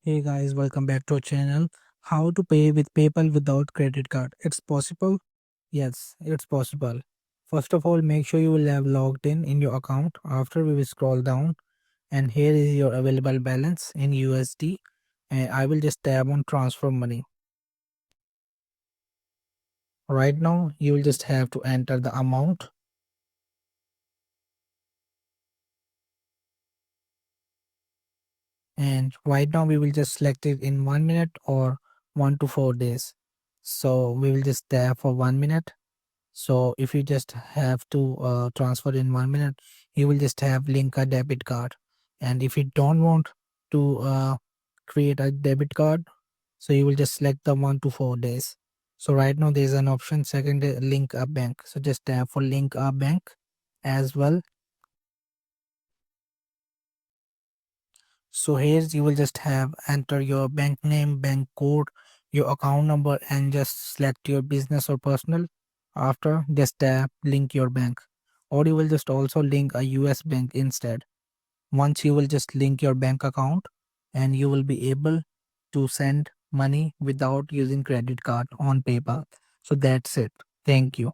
Hey guys, welcome back to our channel. How to pay with PayPal without credit card. It's possible? Yes, it's possible. First of all, make sure you will have logged in your account. After we will scroll down and here is your available balance in USD and I will just tap on transfer money. Right now, you will just have to enter the amount and right now we will just select it in 1 minute or 1 to 4 days. So we will just tap for 1 minute. So if you just have to transfer in 1 minute, you will just have link a debit card. And if you don't want to create a debit card, so you will just select the 1 to 4 days. So right now there's an option second link a bank. So just tap for link a bank as well. So here you will just have enter your bank name, bank code, your account number, and just select your business or personal. After just tap link your bank, or you will just also link a US bank instead. Once you will just link your bank account and you will be able to send money without using credit card on PayPal. So that's it. Thank you.